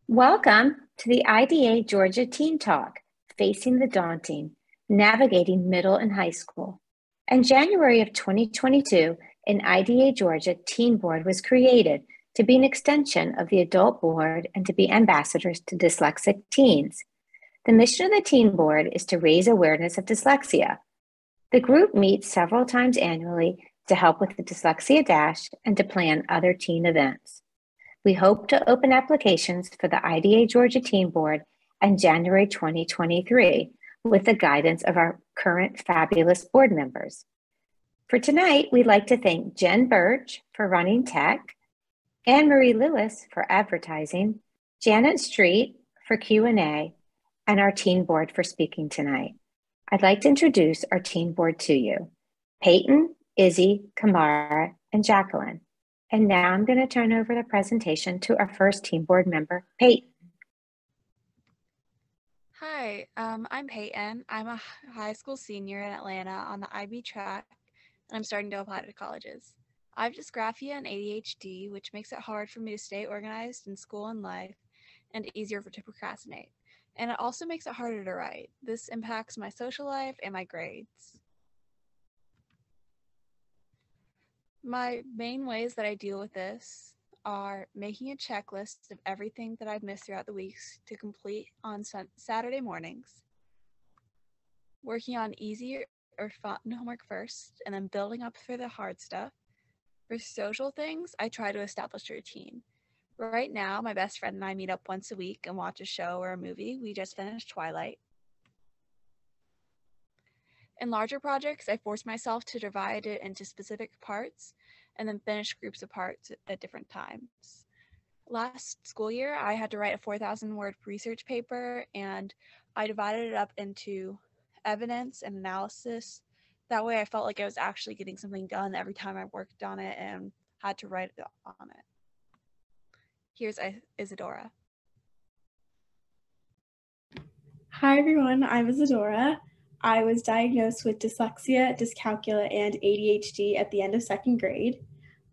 Welcome to the IDA Georgia Teen Talk, Facing the Daunting, Navigating Middle and High School. In January of 2022, an IDA Georgia Teen Board was created to be an extension of the Adult Board and to be ambassadors to dyslexic teens. The mission of the Teen Board is to raise awareness of dyslexia. The group meets several times annually to help with the Dyslexia Dash and to plan other teen events. We hope to open applications for the IDA Georgia Teen Board in January 2023 with the guidance of our current fabulous board members. For tonight, we'd like to thank Jen Birch for running tech, Anne-Marie Lewis for advertising, Janet Street for Q&A, and our teen board for speaking tonight. I'd like to introduce our teen board to you, Peyton, Izzy, Kahmara, and Jaclyn. And now I'm going to turn over the presentation to our first teen board member, Peyton. Hi, I'm Peyton. I'm a high school senior in Atlanta on the IB track, and I'm starting to apply to colleges. I have dysgraphia and ADHD, which makes it hard for me to stay organized in school and life, and easier to procrastinate. And it also makes it harder to write. This impacts my social life and my grades. My main ways that I deal with this are making a checklist of everything that I've missed throughout the weeks to complete on Saturday mornings, working on easy or fun homework first, and then building up for the hard stuff. For social things, I try to establish a routine. Right now, my best friend and I meet up once a week and watch a show or a movie. We just finished Twilight. In larger projects, I force myself to divide it into specific parts and then finish groups of parts at different times. Last school year, I had to write a 4,000-word research paper, and I divided it up into evidence and analysis. That way I felt like I was actually getting something done every time I worked on it and had to write on it. Here's Isadora. Hi everyone, I'm Isadora. I was diagnosed with dyslexia, dyscalculia, and ADHD at the end of second grade.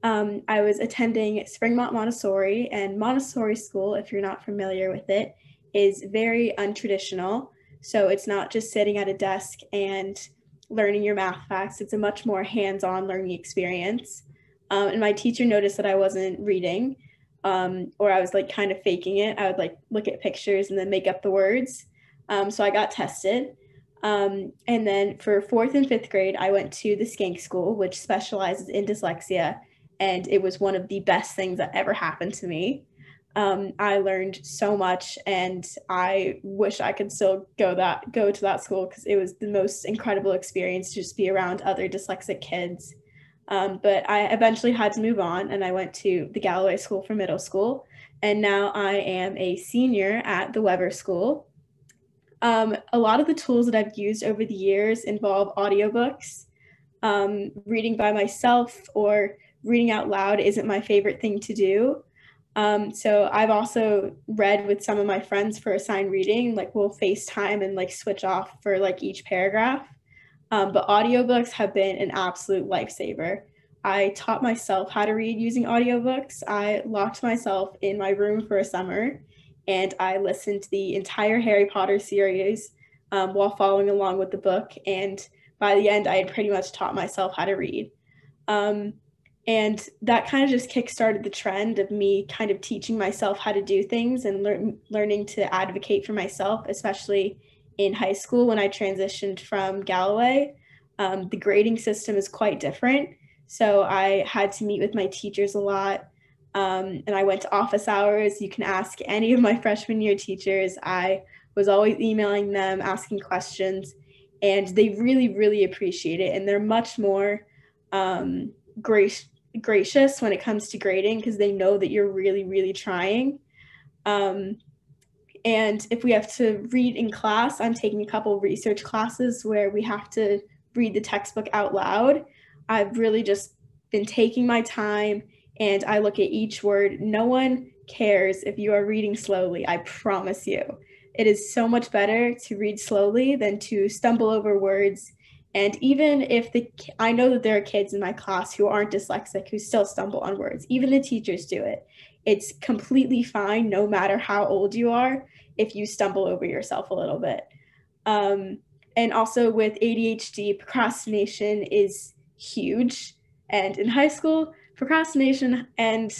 I was attending Springmont Montessori, and Montessori school, if you're not familiar with it, is very untraditional. So it's not just sitting at a desk and learning your math facts. It's a much more hands-on learning experience. And my teacher noticed that I wasn't reading, or I was like kind of faking it. I would like look at pictures and then make up the words. So I got tested. And then for 4th and 5th grade, I went to the Skank School, which specializes in dyslexia. And it was one of the best things that ever happened to me. I learned so much, and I wish I could still go to that school because it was the most incredible experience to just be around other dyslexic kids. But I eventually had to move on, and I went to the Galloway School for middle school. And now I am a senior at the Weber School. A lot of the tools that I've used over the years involve audiobooks. Reading by myself or reading out loud isn't my favorite thing to do. So I've also read with some of my friends for assigned reading, like we'll FaceTime and like switch off for like each paragraph. But audiobooks have been an absolute lifesaver. I taught myself how to read using audiobooks. I locked myself in my room for a summer, and I listened to the entire Harry Potter series while following along with the book. And by the end, I had pretty much taught myself how to read. And that kind of just kickstarted the trend of me kind of teaching myself how to do things and learning to advocate for myself, especially in high school when I transitioned from Galloway. The grading system is quite different. So I had to meet with my teachers a lot. And I went to office hours. You can ask any of my freshman year teachers. I was always emailing them, asking questions, and they really, really appreciate it. And they're much more gracious when it comes to grading because they know that you're really, really trying. And if we have to read in class, I'm taking a couple research classes where we have to read the textbook out loud. I've really just been taking my time, and I look at each word. No one cares if you are reading slowly, I promise you. It is so much better to read slowly than to stumble over words. And even if I know that there are kids in my class who aren't dyslexic who still stumble on words, even the teachers do it. it's completely fine, no matter how old you are, if you stumble over yourself a little bit. And also with ADHD, procrastination is huge. And in high school, procrastination and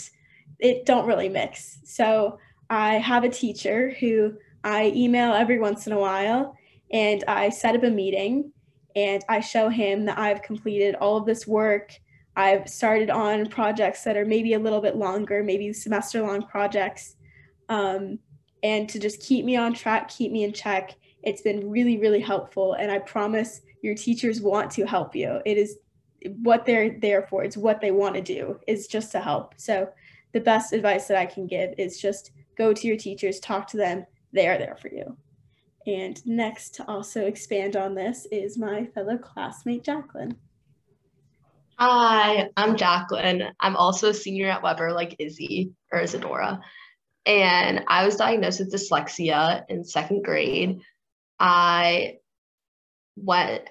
it don't really mix. So I have a teacher who I email every once in a while, and I set up a meeting and I show him that I've completed all of this work. I've started on projects that are maybe a little bit longer, maybe semester-long projects, and to just keep me on track, keep me in check. It's been really, really helpful, and I promise your teachers want to help you. It is what they're there for. It's what they want to do, is just to help. So the best advice that I can give is just go to your teachers, talk to them. They are there for you. And next to also expand on this is my fellow classmate, Jaclyn. Hi, I'm Jaclyn. I'm also a senior at Weber, like Izzy or Isadora. And I was diagnosed with dyslexia in second grade. I went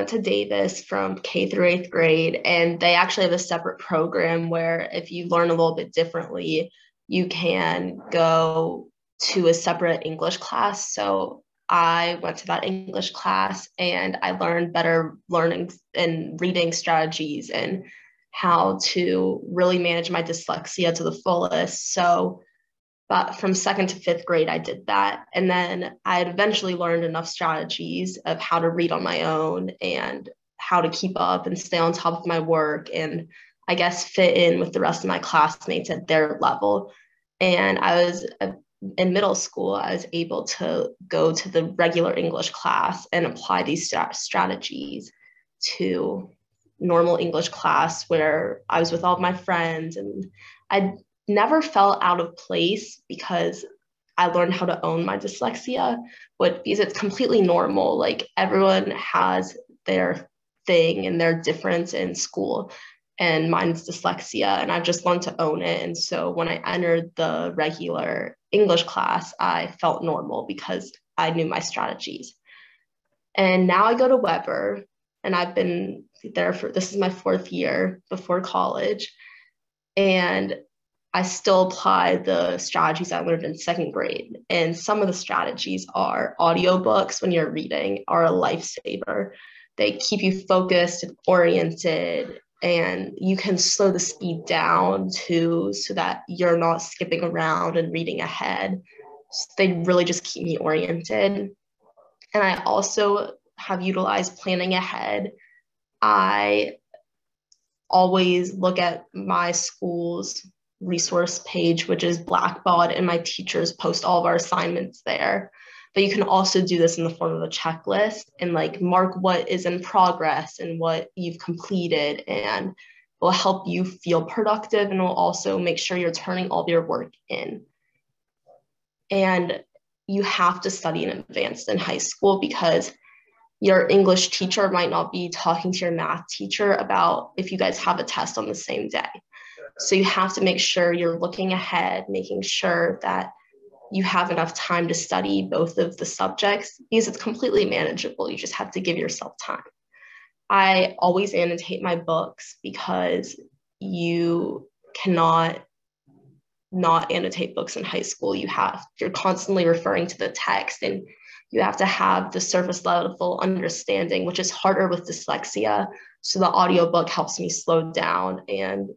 to Davis from K through 8th grade, and they actually have a separate program where if you learn a little bit differently, you can go to a separate English class. So I went to that English class and I learned better learning and reading strategies and how to really manage my dyslexia to the fullest. So but from 2nd to 5th grade, I did that. And then I had eventually learned enough strategies of how to read on my own and how to keep up and stay on top of my work and I guess fit in with the rest of my classmates at their level. And I was in middle school, I was able to go to the regular English class and apply these strategies to normal English class where I was with all of my friends, and I never felt out of place because I learned how to own my dyslexia, because it's completely normal. Like everyone has their thing and their difference in school, and mine's dyslexia, and I've just learned to own it. And so when I entered the regular English class, I felt normal because I knew my strategies. And now I go to Weber, and I've been there this is my 4th year before college. And I still apply the strategies I learned in 2nd grade. And some of the strategies are audiobooks when you're reading are a lifesaver. They keep you focused and oriented, and you can slow the speed down too so that you're not skipping around and reading ahead. So they really just keep me oriented. And I also have utilized planning ahead. I always look at my school's resource page, which is Blackbaud, and my teachers post all of our assignments there. But you can also do this in the form of a checklist and like mark what is in progress and what you've completed, and it will help you feel productive, and will also make sure you're turning all of your work in. And you have to study in advance in high school because your English teacher might not be talking to your math teacher about if you guys have a test on the same day. So you have to make sure you're looking ahead, making sure that you have enough time to study both of the subjects, because it's completely manageable. You just have to give yourself time. I always annotate my books because you cannot not annotate books in high school. You're constantly referring to the text, and you have to have the surface level understanding, which is harder with dyslexia. So the audiobook helps me slow down and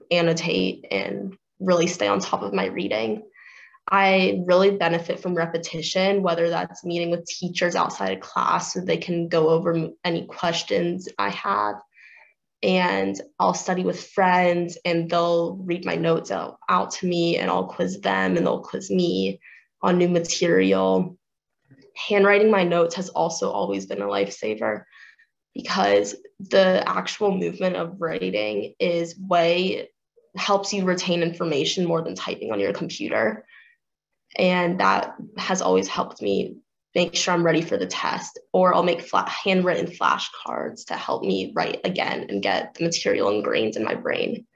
annotate and really stay on top of my reading. I really benefit from repetition, whether that's meeting with teachers outside of class so they can go over any questions I have. And I'll study with friends, and they'll read my notes out to me, and I'll quiz them and they'll quiz me on new material. Handwriting my notes has also always been a lifesaver because the actual movement of writing helps you retain information more than typing on your computer. And that has always helped me make sure I'm ready for the test. Or I'll make handwritten flashcards to help me write again and get the material ingrained in my brain.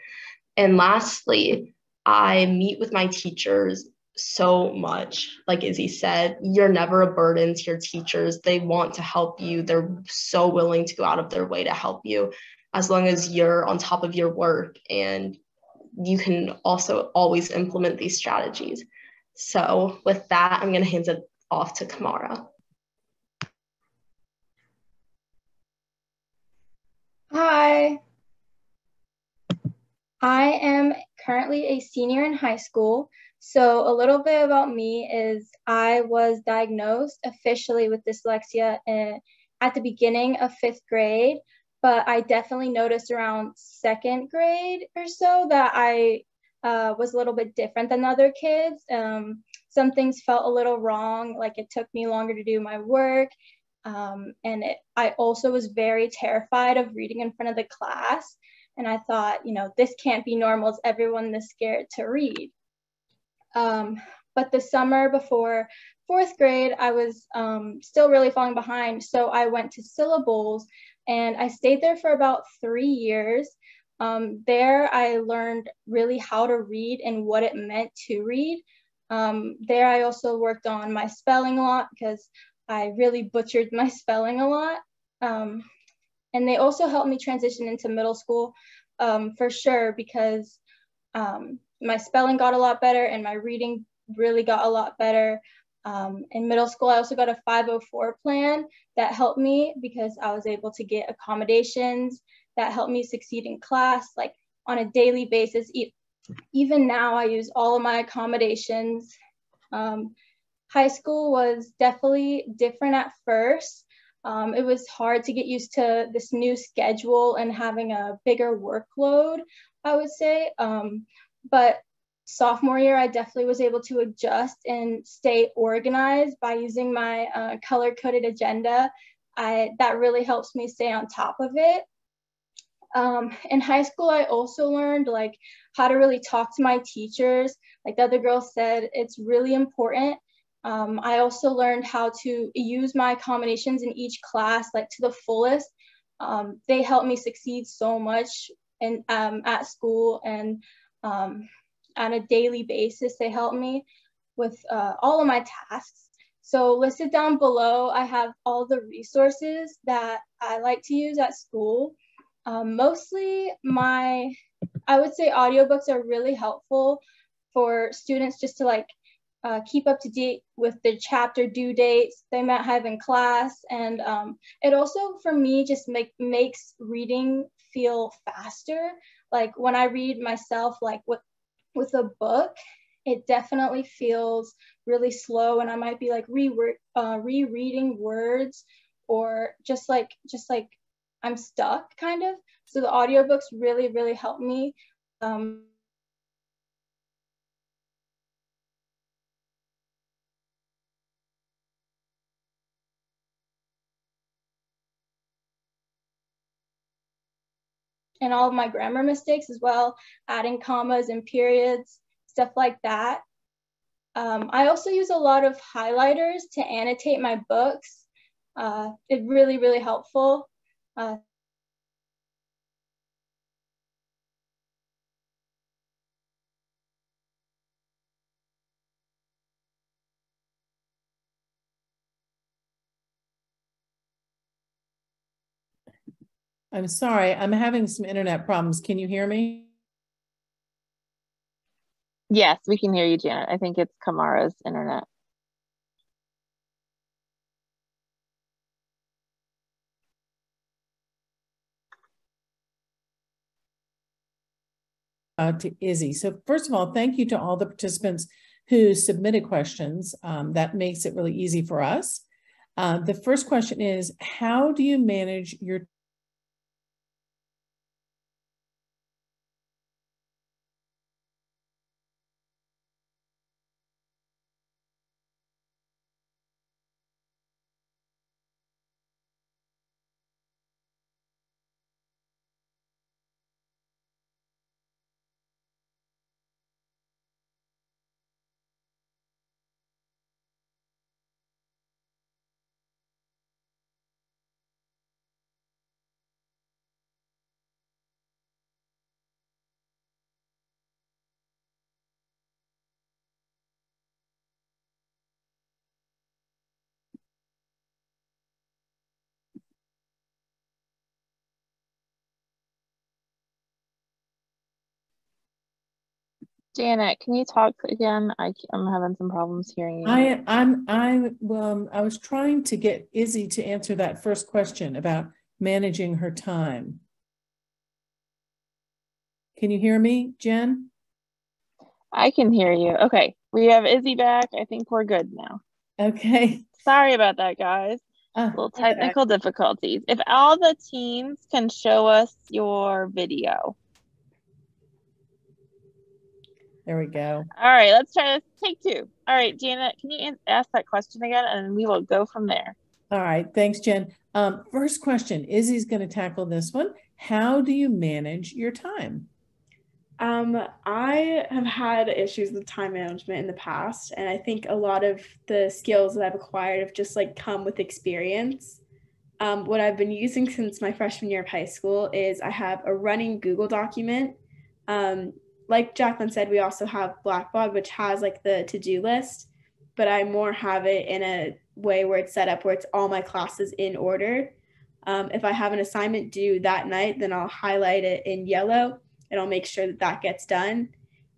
And lastly, I meet with my teachers so much. Like Izzy said, you're never a burden to your teachers. They want to help you. They're so willing to go out of their way to help you as long as you're on top of your work and you can also always implement these strategies. So with that, I'm going to hand it off to Kahmara. Hi, I am currently a senior in high school. So a little bit about me is I was diagnosed officially with dyslexia at the beginning of 5th grade, but I definitely noticed around 2nd grade or so that I was a little bit different than other kids. Some things felt a little wrong, like it took me longer to do my work. I also was very terrified of reading in front of the class. And I thought, this can't be normal. Is everyone this scared to read? But the summer before 4th grade, I was still really falling behind. So I went to syllables and I stayed there for about 3 years. There I learned really how to read and what it meant to read. There I also worked on my spelling a lot because I really butchered my spelling a lot. And they also helped me transition into middle school for sure, because my spelling got a lot better and my reading really got a lot better. In middle school, I also got a 504 plan that helped me because I was able to get accommodations that helped me succeed in class, like on a daily basis. Even now, I use all of my accommodations. High school was definitely different at first. It was hard to get used to this new schedule and having a bigger workload, I would say. But sophomore year, I definitely was able to adjust and stay organized by using my color-coded agenda. That really helps me stay on top of it. In high school, I also learned how to really talk to my teachers. Like the other girls said, it's really important. I also learned how to use my accommodations in each class to the fullest. They helped me succeed so much at school, and on a daily basis, they help me with all of my tasks. So listed down below, I have all the resources that I like to use at school. Mostly I would say audiobooks are really helpful for students just to keep up to date with the chapter due dates they might have in class. And it also, for me, just makes reading feel faster. Like when I read myself, with a book, it definitely feels really slow, and I might be rereading words, or just like I'm stuck kind of. So the audiobooks really, really help me. And all of my grammar mistakes as well, adding commas and periods, stuff like that. I also use a lot of highlighters to annotate my books. It's really, really helpful. I'm sorry, I'm having some internet problems. Can you hear me? Yes, we can hear you, Janet. I think it's Kahmara's internet. To Izzy. So first of all, thank you to all the participants who submitted questions. That makes it really easy for us. The first question is, how do you manage your Janet, can you talk again? I'm having some problems hearing you. I was trying to get Izzy to answer that first question about managing her time. Can you hear me, Jen? I can hear you. Okay, we have Izzy back. I think we're good now. Okay. Sorry about that, guys. Little technical difficulties. If all the teams can show us your video. There we go. All right, let's try this. Take two. All right, Janet, can you ask that question again, and we will go from there. All right, thanks, Jen. First question, Izzy's going to tackle this one. How do you manage your time? I have had issues with time management in the past, and I think a lot of the skills that I've acquired have just like come with experience. What I've been using since my freshman year of high school is I have a running Google document. Like Jaclyn said, we also have Blackboard, which has like the to-do list, but I more have it in a way where it's set up where it's all my classes in order. If I have an assignment due that night, then I'll highlight it in yellow and I'll make sure that that gets done.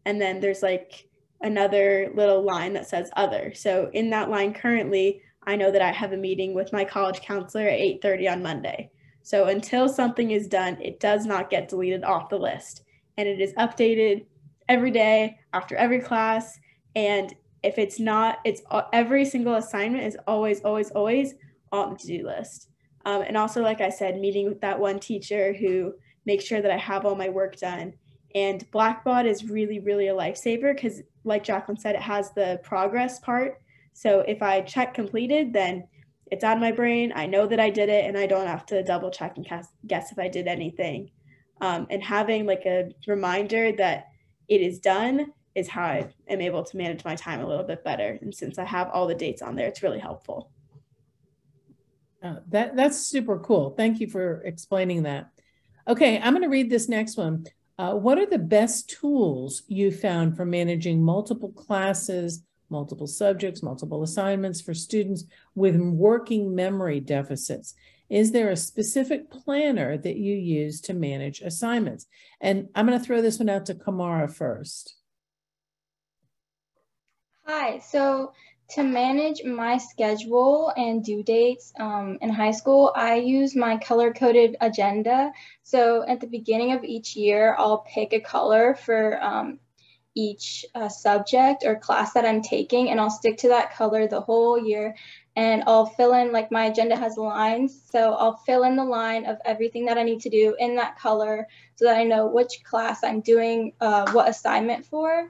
And then there's like another little line that says other. So in that line currently, I know that I have a meeting with my college counselor at 8:30 on Monday. So until something is done, it does not get deleted off the list. And it is updated every day after every class. And if it's not, it's every single assignment is always, always, always on the to-do list. And also, like I said, meeting with that one teacher who makes sure that I have all my work done. And Blackboard is really, really a lifesaver because, like Jaclyn said, it has the progress part. So if I check completed, then it's out of my brain. I know that I did it, and I don't have to double check and guess if I did anything. And having like a reminder that it is done is how I am able to manage my time a little bit better. And since I have all the dates on there, it's really helpful. That's super cool. Thank you for explaining that. Okay, I'm going to read this next one. What are the best tools you found for managing multiple classes, multiple subjects, multiple assignments for students with working memory deficits? Is there a specific planner that you use to manage assignments? And I'm going to throw this one out to Kahmara first. Hi, so to manage my schedule and due dates in high school, I use my color-coded agenda. So at the beginning of each year, I'll pick a color for each subject or class that I'm taking, and I'll stick to that color the whole year. And I'll fill in, like my agenda has lines, so I'll fill in the line of everything that I need to do in that color so that I know which class I'm doing what assignment for.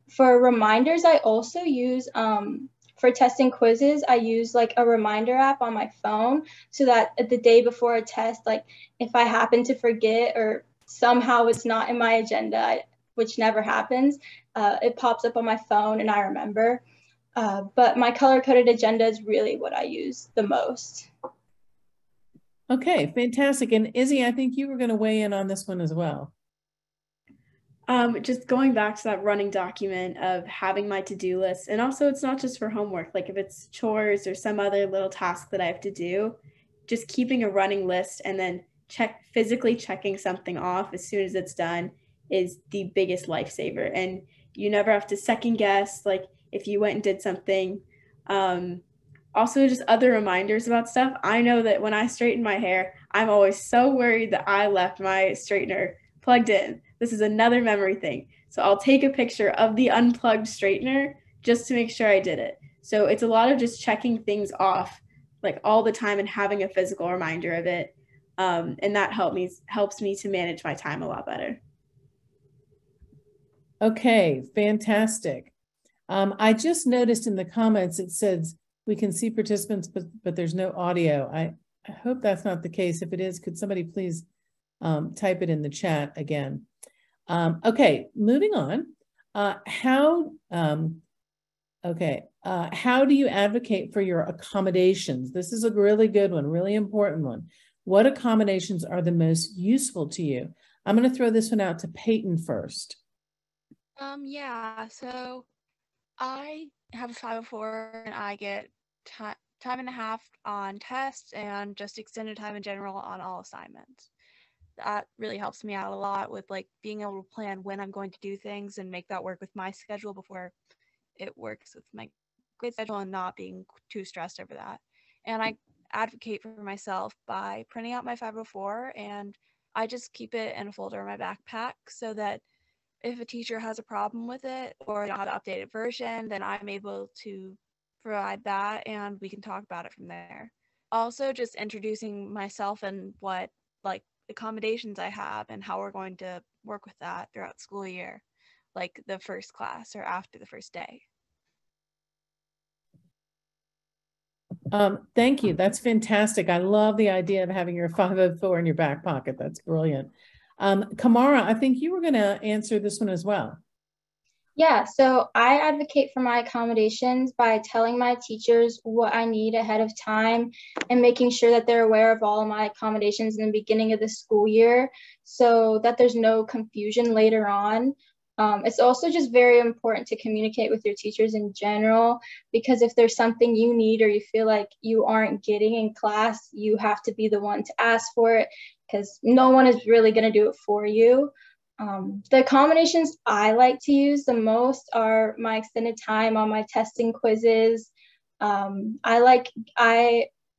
For reminders, I also use, for testing quizzes, I use like a reminder app on my phone so that the day before a test, like if I happen to forget or somehow it's not in my agenda, which never happens, it pops up on my phone and I remember. But my color-coded agenda is really what I use the most. Okay, fantastic. And Izzy, I think you were going to weigh in on this one as well. Just going back to that running document of having my to-do list, and also it's not just for homework, like if it's chores or some other little task that I have to do, just keeping a running list and then physically checking something off as soon as it's done is the biggest lifesaver. And you never have to second guess, like if you went and did something. Also just other reminders about stuff. I know that when I straighten my hair, I'm always so worried that I left my straightener plugged in. This is another memory thing. So I'll take a picture of the unplugged straightener just to make sure I did it. So it's a lot of just checking things off like all the time and having a physical reminder of it. And that helps me to manage my time a lot better. Okay, fantastic. I just noticed in the comments it says we can see participants, but there's no audio. I hope that's not the case. If it is, could somebody please type it in the chat again? Okay, moving on. How do you advocate for your accommodations? This is a really good one, really important one. What accommodations are the most useful to you? I'm going to throw this one out to Peyton first. Yeah, so I have a 504 and I get time and a half on tests and just extended time in general on all assignments. that really helps me out a lot with like being able to plan when I'm going to do things and make that work with my schedule before it works with my grade schedule, and not being too stressed over that. And I advocate for myself by printing out my 504, and I just keep it in a folder in my backpack so that if a teacher has a problem with it or don't have an updated version, then I'm able to provide that and we can talk about it from there. Also, just introducing myself and what like accommodations I have and how we're going to work with that throughout school year, like the first class or after the first day. Thank you. That's fantastic. I love the idea of having your 504 in your back pocket. That's brilliant. Kahmara, I think you were going to answer this one as well. Yeah, so I advocate for my accommodations by telling my teachers what I need ahead of time and making sure that they're aware of all of my accommodations in the beginning of the school year so that there's no confusion later on. It's also just very important to communicate with your teachers in general, because if there's something you need or you feel like you aren't getting in class, you have to be the one to ask for it, because no one is really going to do it for you. The accommodations I like to use the most are my extended time on my testing quizzes. Another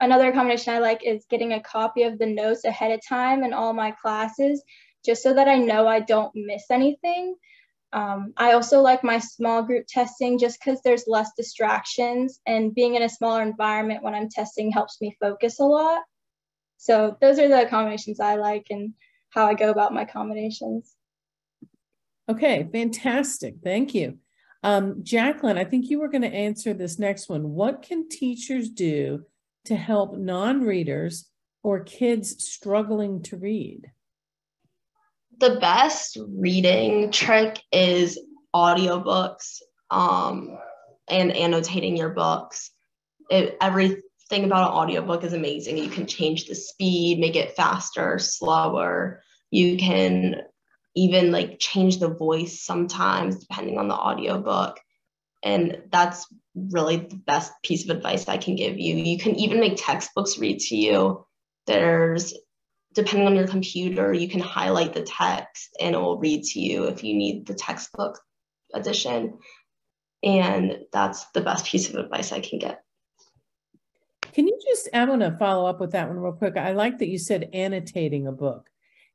accommodation I like is getting a copy of the notes ahead of time in all my classes, just so that I know I don't miss anything. I also like my small group testing just because there's less distractions, and being in a smaller environment when I'm testing helps me focus a lot. So those are the accommodations I like and how I go about my accommodations. Okay, fantastic. Thank you. Jaclyn, I think you were going to answer this next one. What can teachers do to help non-readers or kids struggling to read? The best reading trick is audiobooks and annotating your books. Everything about an audiobook is amazing. You can change the speed, make it faster, slower. You can even like change the voice sometimes depending on the audiobook. And that's really the best piece of advice I can give you. You can even make textbooks read to you. Depending on your computer, you can highlight the text and it will read to you if you need the textbook edition. And that's the best piece of advice I can get. I want to follow up with that one real quick. I like that you said annotating a book.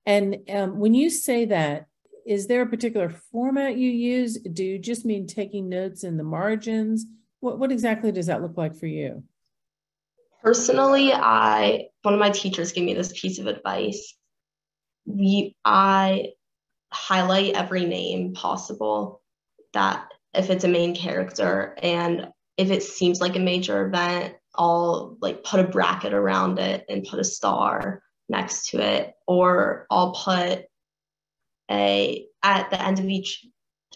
And when you say that, is there a particular format you use? Do you just mean taking notes in the margins? What exactly does that look like for you? Personally, one of my teachers gave me this piece of advice. I highlight every name possible, that if it's a main character, and if it seems like a major event, I'll like put a bracket around it and put a star next to it, or I'll put at the end of each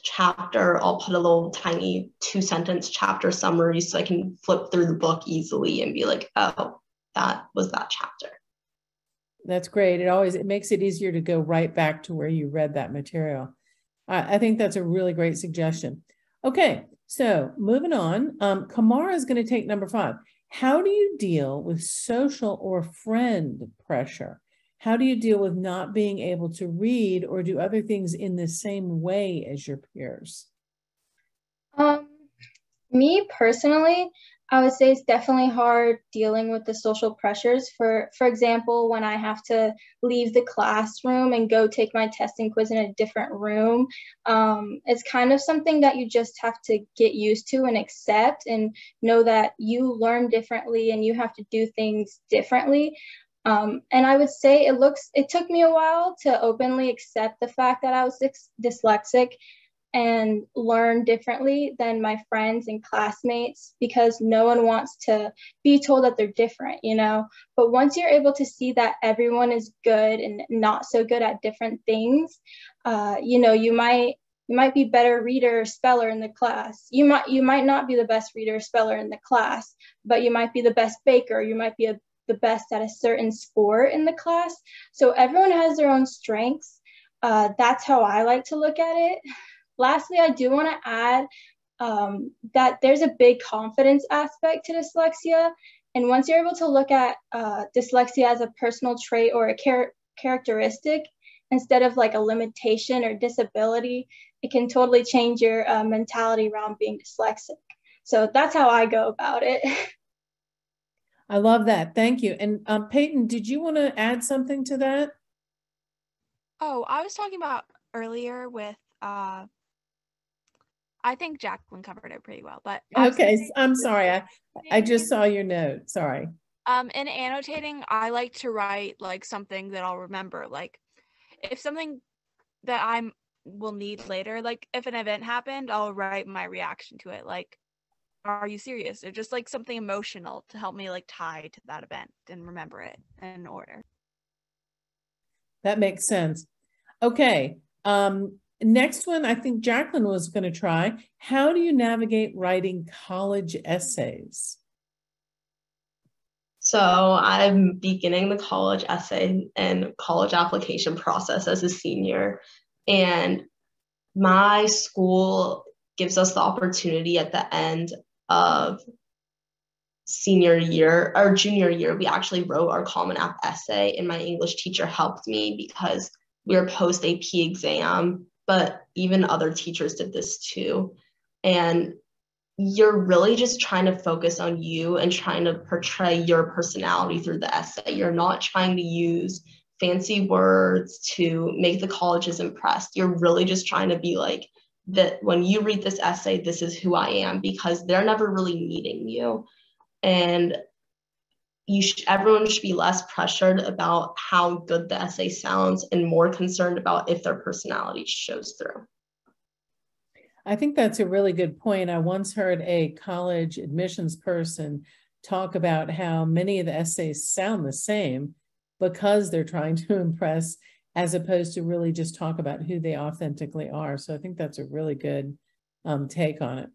chapter, I'll put a little tiny 2-sentence chapter summary so I can flip through the book easily and be like, oh, that was that chapter. That's great. It makes it easier to go right back to where you read that material. I think that's a really great suggestion. Okay, so moving on, Kahmara is going to take number 5. How do you deal with social or friend pressure? How do you deal with not being able to read or do other things in the same way as your peers? Me personally, I would say it's definitely hard dealing with the social pressures. For example, when I have to leave the classroom and go take my testing quiz in a different room, it's kind of something that you just have to get used to and accept and know that you learn differently and you have to do things differently. And I would say it took me a while to openly accept the fact that I was dyslexic and learn differently than my friends and classmates, because no one wants to be told that they're different, you know. But once you're able to see that everyone is good and not so good at different things, you know, you might be better reader or speller in the class. You might not be the best reader or speller in the class, but you might be the best baker. You might be the best at a certain sport in the class. So everyone has their own strengths. That's how I like to look at it. Lastly, I do want to add that there's a big confidence aspect to dyslexia. And once you're able to look at dyslexia as a personal trait or characteristic instead of like a limitation or disability. It can totally change your mentality around being dyslexic. So that's how I go about it. I love that. Thank you. And Peyton, did you want to add something to that? Oh, I was talking about earlier with, I think Jaclyn covered it pretty well, but. Okay, I'm sorry. I just saw your note. Sorry. In annotating, I like to write like something that I'll remember. Like if something that I will need later, like if an event happened, I'll write my reaction to it. Like, are you serious? Or just like something emotional to help me like tie to that event and remember it in order. That makes sense. Okay. Next one, I think Jaclyn was going to try. How do you navigate writing college essays? So I'm beginning the college essay and college application process as a senior. And my school gives us the opportunity at the end of senior year or junior year, we actually wrote our Common App essay, and my English teacher helped me because we were post AP exam, but even other teachers did this too. And you're really just trying to focus on you and trying to portray your personality through the essay. You're not trying to use fancy words to make the colleges impressed. You're really just trying to be like, that when you read this essay, this is who I am, because they're never really meeting you. And everyone should be less pressured about how good the essay sounds and more concerned about if their personality shows through. I think that's a really good point. I once heard a college admissions person talk about how many of the essays sound the same because they're trying to impress, as opposed to really just talk about who they authentically are. So I think that's a really good take on it.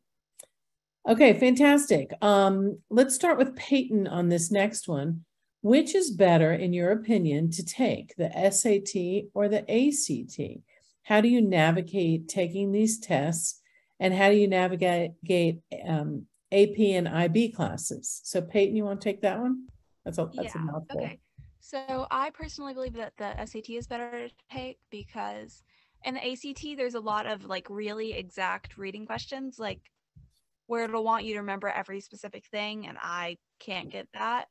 Okay, fantastic. Let's start with Peyton on this next one. Which is better, in your opinion, to take, the SAT or the ACT? How do you navigate taking these tests, and how do you navigate AP and IB classes? So Peyton, you want to take that one? That's a mouthful. Okay. So I personally believe that the SAT is better to take because in the ACT, there's a lot of like really exact reading questions, like where it'll want you to remember every specific thing, and I can't get that.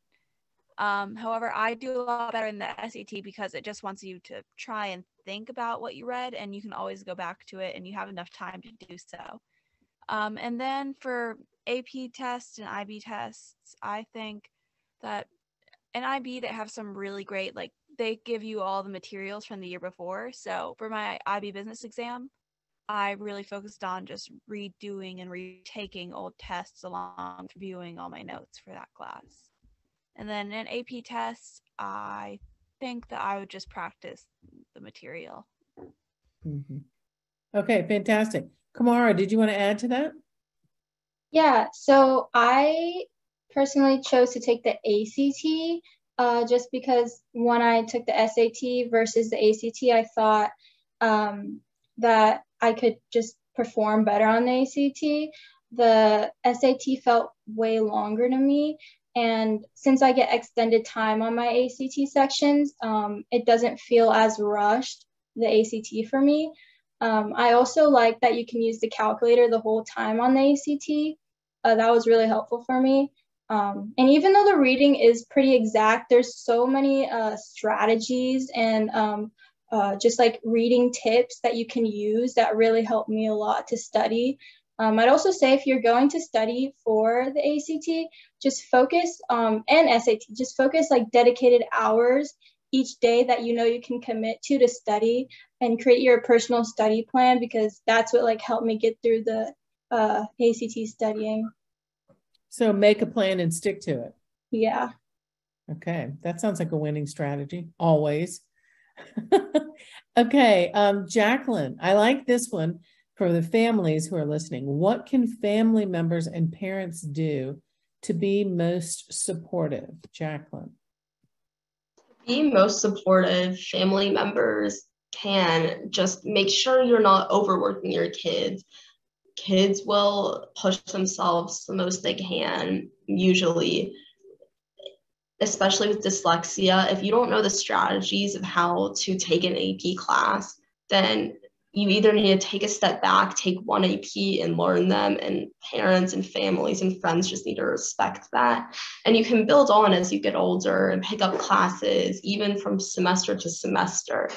However, I do a lot better in the SAT because it just wants you to try and think about what you read, and you can always go back to it, and you have enough time to do so. And then for AP tests and IB tests, I think that in IB they have some really great, like they give you all the materials from the year before. So for my IB business exam, I really focused on just redoing and retaking old tests along with reviewing all my notes for that class. And then in AP tests, I think that I would just practice the material. Mm-hmm. Okay, fantastic. Kahmara, did you want to add to that? Yeah, so I personally chose to take the ACT just because when I took the SAT versus the ACT, I thought that I could just perform better on the ACT. The SAT felt way longer to me. And since I get extended time on my ACT sections, it doesn't feel as rushed, the ACT for me. I also like that you can use the calculator the whole time on the ACT. That was really helpful for me. And even though the reading is pretty exact, there's so many strategies and just like reading tips that you can use that really help me a lot to study. I'd also say if you're going to study for the ACT, just focus, and SAT, just focus like dedicated hours each day that you know you can commit to study, and create your personal study plan, because that's what like helped me get through the ACT studying. So make a plan and stick to it. Yeah. Okay, that sounds like a winning strategy, always. Okay, Jaclyn, I like this one for the families who are listening. What can family members and parents do to be most supportive? Jaclyn. To be most supportive, family members can just make sure you're not overworking your kids. Kids will push themselves the most they can, usually. especially with dyslexia, if you don't know the strategies of how to take an AP class, then you either need to take a step back, take one AP and learn them, and parents and families and friends just need to respect that. And you can build on as you get older and pick up classes, even from semester to semester.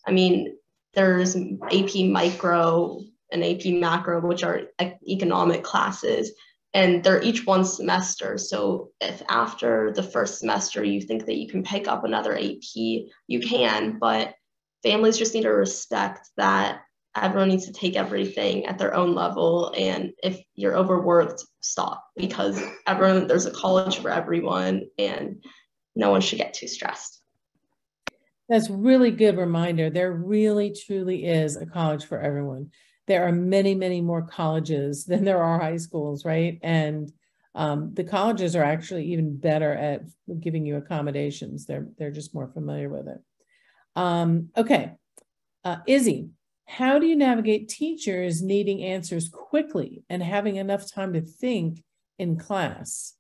I mean, there's AP Micro and AP Macro, which are economic classes, and they're each one semester. So if after the first semester you think that you can pick up another AP, you can, but families just need to respect that everyone needs to take everything at their own level. And if you're overworked, stop, because there's a college for everyone and no one should get too stressed. That's really good reminder. There really, truly is a college for everyone. There are many, many more colleges than there are high schools, right? And the colleges are actually even better at giving you accommodations. They're just more familiar with it. Okay, Izzy, how do you navigate teachers needing answers quickly and having enough time to think in class?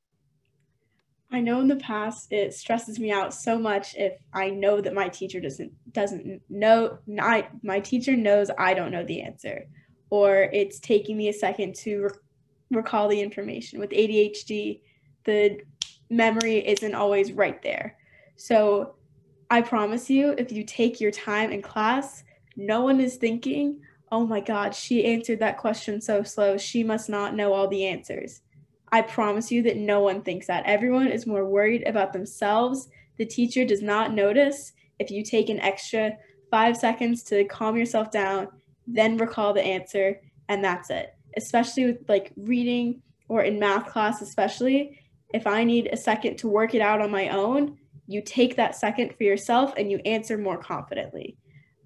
I know in the past it stresses me out so much if I know that my teacher doesn't know, my teacher knows I don't know the answer, or it's taking me a second to recall the information. With ADHD, the memory isn't always right there. So I promise you, if you take your time in class, no one is thinking, oh my God, she answered that question so slow, she must not know all the answers. I promise you that no one thinks that. Everyone is more worried about themselves. The teacher does not notice if you take an extra 5 seconds to calm yourself down, then recall the answer, and that's it. Especially with like reading or in math class, especially, if I need a second to work it out on my own, you take that second for yourself and you answer more confidently.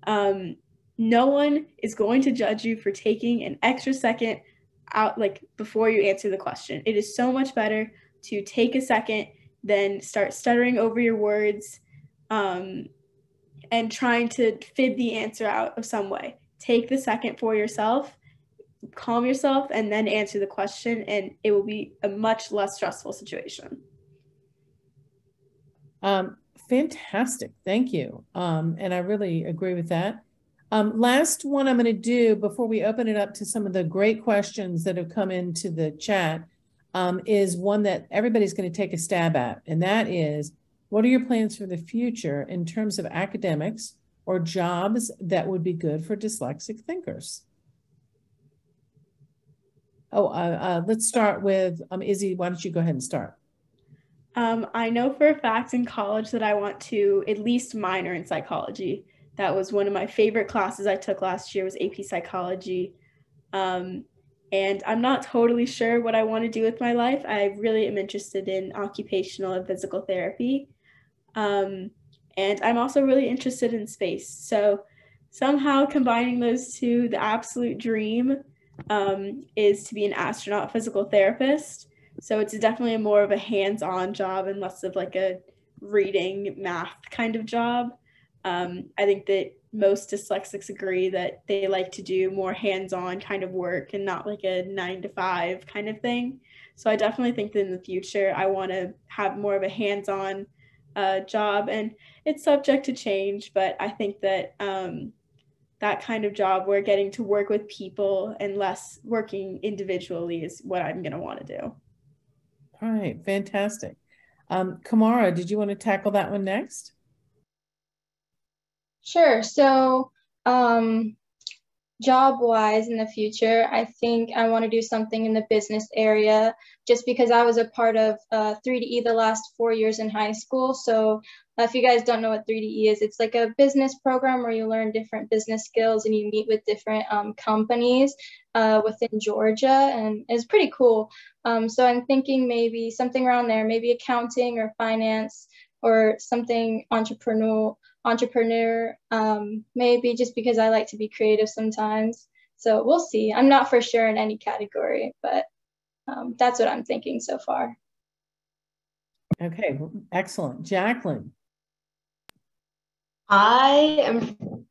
No one is going to judge you for taking an extra second out like before you answer the question. It is so much better to take a second than start stuttering over your words and trying to fib the answer out of some way. Take the second for yourself, calm yourself, and then answer the question, and it will be a much less stressful situation. Fantastic. Thank you. And I really agree with that. Last one I'm going to do before we open it up to some of the great questions that have come into the chat is one that everybody's going to take a stab at. And that is, what are your plans for the future in terms of academics or jobs that would be good for dyslexic thinkers? Let's start with Izzy. Why don't you go ahead and start? I know for a fact in college that I want to at least minor in psychology. That was one of my favorite classes I took last year, was AP Psychology. And I'm not totally sure what I want to do with my life. I really am interested in occupational and physical therapy. And I'm also really interested in space. So somehow combining those two, the absolute dream is to be an astronaut physical therapist. So it's definitely more of a hands-on job and less of like a reading math kind of job. I think that most dyslexics agree that they like to do more hands-on kind of work and not like a 9-to-5 kind of thing. So I definitely think that in the future, I want to have more of a hands-on job, and it's subject to change, but I think that that kind of job where getting to work with people and less working individually is what I'm going to want to do. All right, fantastic. Kahmara, did you want to tackle that one next? Sure. So job-wise in the future, I think I want to do something in the business area just because I was a part of 3DE the last 4 years in high school. So if you guys don't know what 3DE is, it's like a business program where you learn different business skills and you meet with different companies within Georgia, and it's pretty cool. So I'm thinking maybe something around there, maybe accounting or finance or something entrepreneur, maybe just because I like to be creative sometimes. So we'll see. I'm not for sure in any category, but that's what I'm thinking so far. Okay, excellent. Jaclyn. I am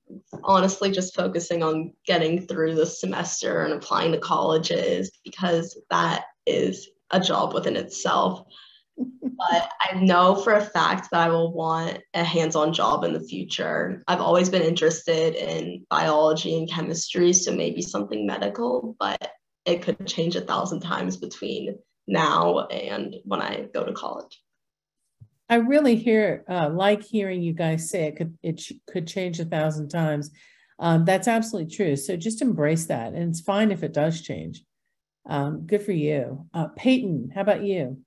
honestly just focusing on getting through the semester and applying to colleges because that is a job within itself. But I know for a fact that I will want a hands-on job in the future. I've always been interested in biology and chemistry, so maybe something medical, but it could change 1,000 times between now and when I go to college. I really like hearing you guys say it could change 1,000 times. That's absolutely true. So just embrace that, and it's fine if it does change. Good for you. Peyton, how about you?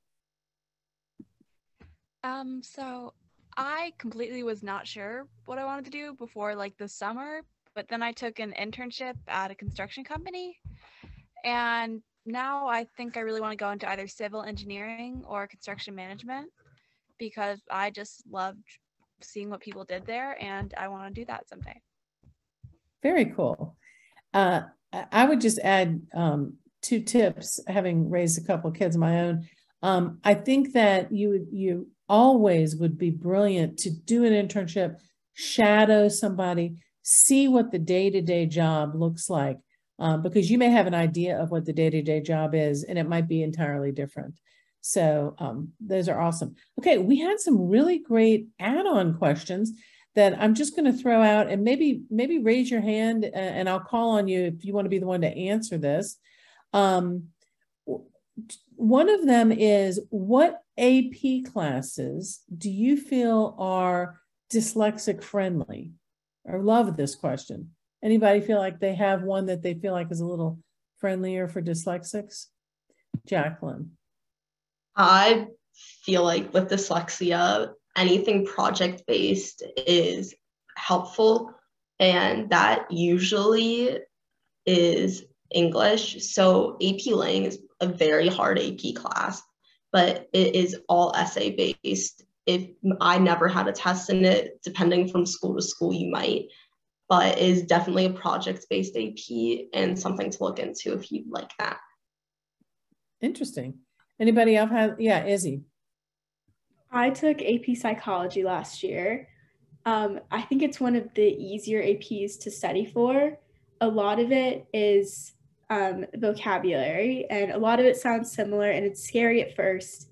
So I completely was not sure what I wanted to do before like the summer, but then I took an internship at a construction company, and now I think I really want to go into either civil engineering or construction management because I just loved seeing what people did there, and I want to do that someday. Very cool. I would just add 2 tips, having raised a couple of kids of my own. I think that you always would be brilliant to do an internship, shadow somebody, see what the day-to-day job looks like, because you may have an idea of what the day-to-day job is, and it might be entirely different. So those are awesome. Okay, we had some really great add-on questions that I'm just going to throw out, and maybe raise your hand, and I'll call on you if you want to be the one to answer this. One of them is, what AP classes do you feel are dyslexic friendly? I love this question. Anybody feel like they have one that they feel like is a little friendlier for dyslexics? Jaclyn. I feel like with dyslexia, anything project-based is helpful, and that usually is English. So AP Lang is a very hard AP class, but it is all essay based. If I never had a test in it, depending from school to school, you might, but it is definitely a project-based AP and something to look into if you like that. Interesting. Anybody else have? Yeah, Izzy. I took AP Psychology last year. I think it's one of the easier APs to study for. A lot of it is vocabulary, and a lot of it sounds similar, and it's scary at first.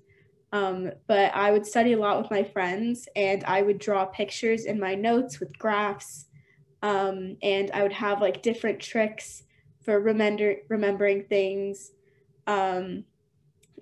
But I would study a lot with my friends, and I would draw pictures in my notes with graphs, and I would have like different tricks for remembering things,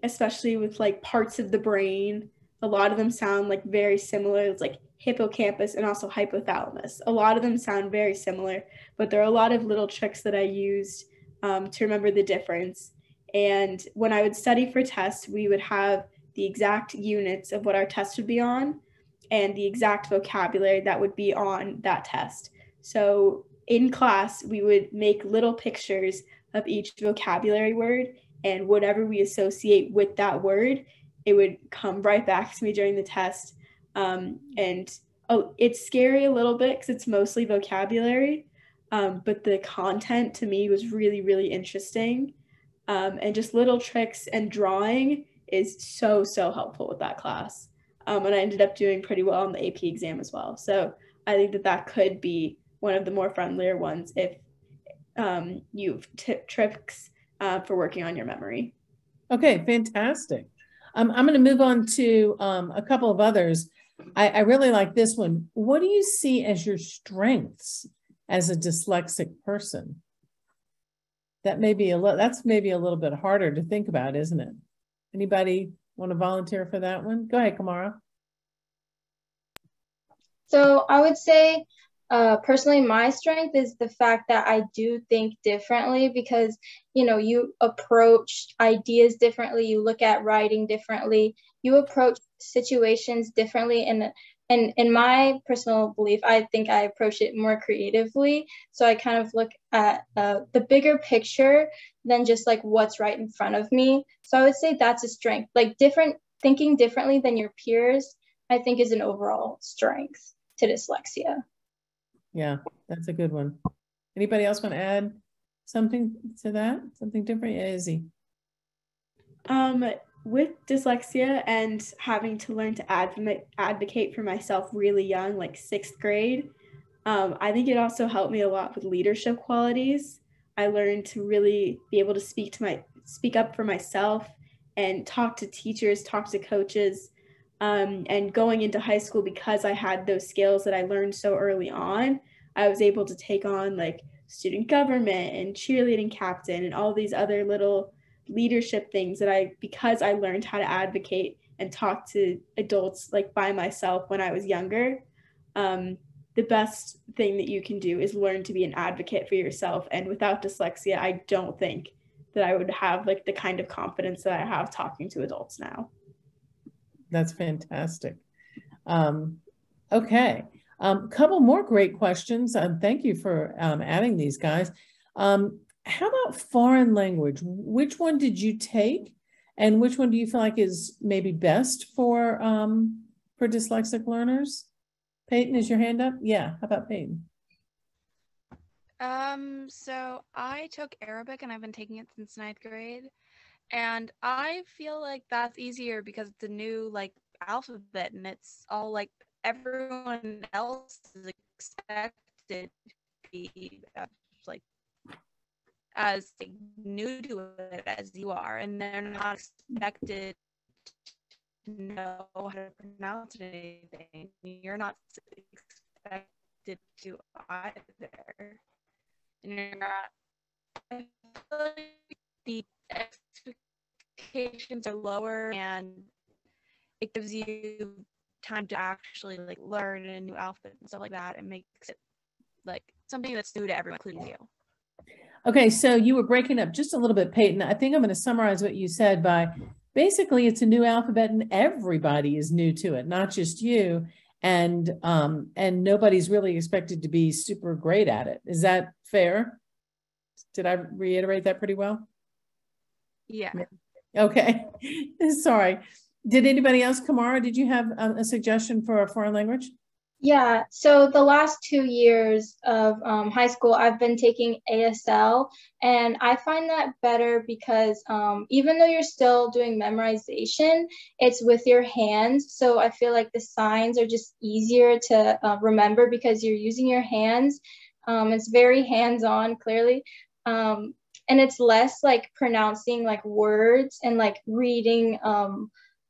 especially with like parts of the brain. A lot of them sound like very similar. It's like hippocampus and also hypothalamus. A lot of them sound very similar, but there are a lot of little tricks that I used to remember the difference. And when I would study for tests, we would have the exact units of what our test would be on and the exact vocabulary that would be on that test. So in class, we would make little pictures of each vocabulary word, and whatever we associate with that word, it would come right back to me during the test. It's scary a little bit because it's mostly vocabulary, but the content to me was really, really interesting. And just little tricks and drawing is so, so helpful with that class. And I ended up doing pretty well on the AP exam as well. So I think that could be one of the more friendlier ones if you've tricks for working on your memory. Okay, fantastic. I'm going to move on to a couple of others. I really like this one. What do you see as your strengths as a dyslexic person? That's maybe a little bit harder to think about, isn't it? Anybody want to volunteer for that one? Go ahead, Kahmara. So I would say, personally, my strength is the fact that I do think differently because, you approach ideas differently, you look at writing differently, you approach situations differently. And in my personal belief, I think I approach it more creatively. So I kind of look at the bigger picture than just like what's right in front of me. So I would say that's a strength. Like thinking differently than your peers, I think is an overall strength to dyslexia. Yeah, that's a good one. Anybody else want to add something to that? Something different? Yeah, Izzy. With dyslexia and having to learn to advocate for myself really young, like 6th grade, I think it also helped me a lot with leadership qualities. I learned to really be able to speak up for myself and talk to teachers, talk to coaches. And going into high school, because I had those skills that I learned so early on, I was able to take on like student government and cheerleading captain and all these other little leadership things that because I learned how to advocate and talk to adults like by myself when I was younger. The best thing that you can do is learn to be an advocate for yourself. And without dyslexia, I don't think that I would have like the kind of confidence that I have talking to adults now. That's fantastic. Okay. Couple more great questions. Thank you for adding these, guys. How about foreign language? Which one did you take? And which one do you feel like is maybe best for dyslexic learners? Peyton, is your hand up? Yeah, how about Peyton? So I took Arabic and I've been taking it since 9th grade. And I feel like that's easier because it's a new like alphabet and it's all like everyone else is expected to be like as new to it as you are, and they're not expected to know how to pronounce anything. You're not expected to either. And you're not, I feel like the expectations are lower and it gives you time to actually like learn a new alphabet and stuff like that. It makes it like something that's new to everyone, including you. Okay, so you were breaking up just a little bit, Peyton. I think I'm going to summarize what you said by basically it's a new alphabet and everybody is new to it, not just you. And nobody's really expected to be super great at it. Is that fair? Did I reiterate that pretty well? Yeah. Okay. Sorry. Did anybody else, Kahmara, did you have a suggestion for a foreign language? Yeah, so the last 2 years of high school, I've been taking ASL, and I find that better because even though you're still doing memorization, it's with your hands. So I feel like the signs are just easier to remember because you're using your hands. It's very hands-on, clearly. And it's less like pronouncing like words and like reading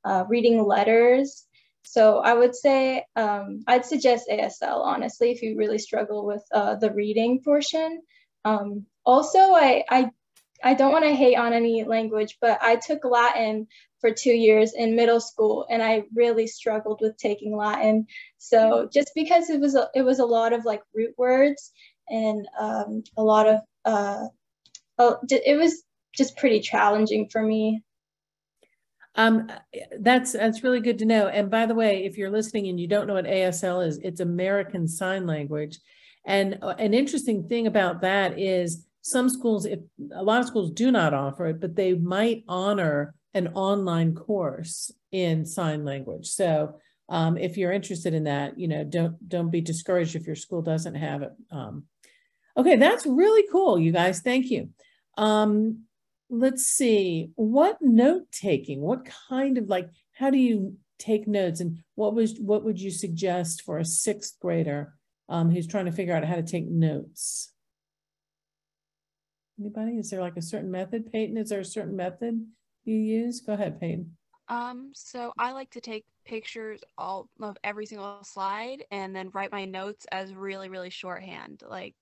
letters. So I would say I'd suggest ASL, honestly, if you really struggle with the reading portion. Also, I don't want to hate on any language, but I took Latin for 2 years in middle school, and I really struggled with taking Latin. So just because it was a lot of like root words and a lot of it was just pretty challenging for me. That's really good to know. And by the way, if you're listening and you don't know what ASL is, it's American Sign Language. And an interesting thing about that is some schools, a lot of schools do not offer it, but they might honor an online course in sign language. So if you're interested in that, don't be discouraged if your school doesn't have it. Okay, that's really cool, you guys. Thank you. Let's see, what note taking, what kind of how do you take notes, and what would you suggest for a 6th grader who's trying to figure out how to take notes? Anybody? Is there like a certain method? Peyton, is there a certain method you use? Go ahead, Peyton. So I like to take pictures of every single slide and then write my notes as really, really shorthand. Like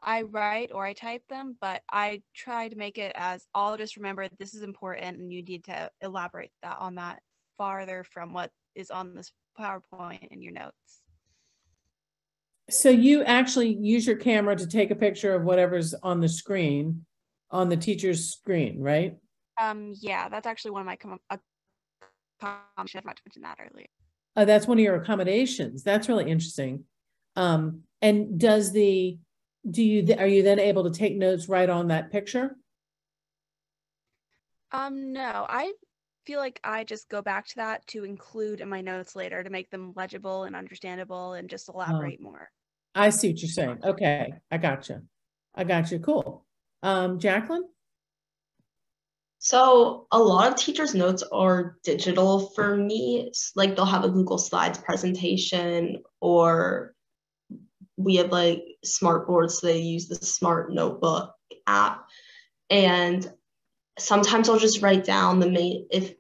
I write or I type them, but I try to make it as I'll just remember this is important and you need to elaborate on that farther from what is on this PowerPoint in your notes. So you actually use your camera to take a picture of whatever's on the screen, on the teacher's screen, right? Yeah, that's actually one of my accommodations. I forgot to mention that earlier. That's one of your accommodations. That's really interesting. And are you then able to take notes right on that picture? No, I feel like I just go back to that to include in my notes later to make them legible and understandable and just elaborate more. I see what you're saying. Okay, I gotcha. Cool. Jaclyn? So a lot of teachers' notes are digital for me. Like they'll have a Google Slides presentation, or we have like smart boards, so they use the Smart Notebook app. And sometimes I'll just write down the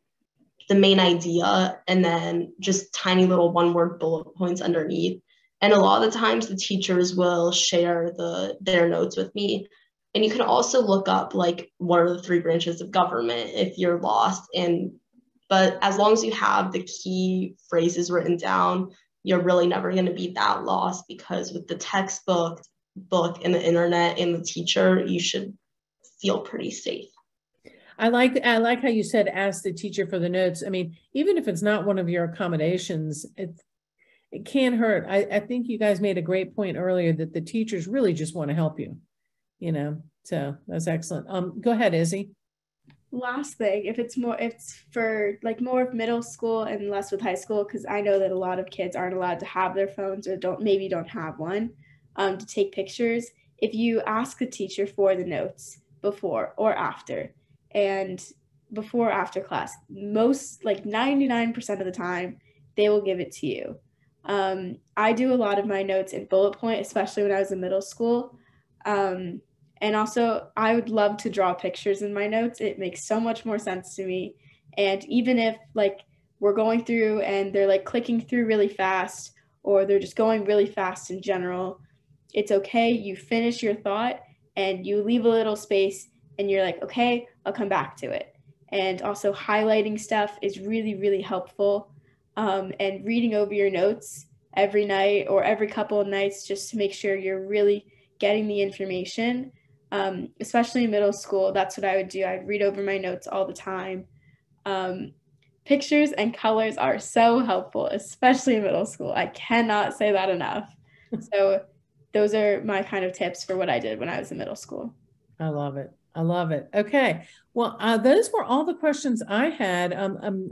main idea and then just tiny little one-word bullet points underneath. And a lot of the times the teachers will share their notes with me. And you can also look up like what are the 3 branches of government if you're lost. But as long as you have the key phrases written down, you're really never going to be that lost, because with the textbook, book, and the internet and the teacher, you should feel pretty safe. I like how you said ask the teacher for the notes. I mean, even if it's not one of your accommodations, it can't hurt. I think you guys made a great point earlier that the teachers really just want to help you, you know, so that's excellent. Go ahead, Izzy. Last thing, if it's for like more of middle school and less with high school, because I know that a lot of kids aren't allowed to have their phones or maybe don't have one to take pictures. If you ask the teacher for the notes before or after, and before or after class, most like 99% of the time, they will give it to you. I do a lot of my notes in bullet point, especially when I was in middle school. And also, I would love to draw pictures in my notes. It makes so much more sense to me. And even if like we're going through and they're like clicking through really fast, or they're just going really fast in general, it's okay. You finish your thought and you leave a little space and you're like, okay, I'll come back to it. And also highlighting stuff is really, really helpful. And reading over your notes every night or every couple of nights just to make sure you're really getting the information. Especially in middle school, that's what I would do. I'd read over my notes all the time. Pictures and colors are so helpful, especially in middle school. I cannot say that enough. So those are my kind of tips for what I did when I was in middle school. I love it. I love it. Okay. Well, those were all the questions I had.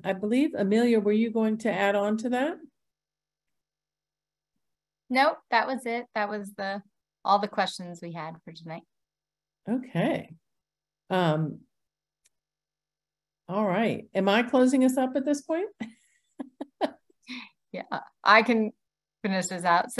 I believe, Amelia, were you going to add on to that? Nope, that was it. That was all the questions we had for tonight. Okay. All right. Am I closing us up at this point? Yeah, I can finish this out.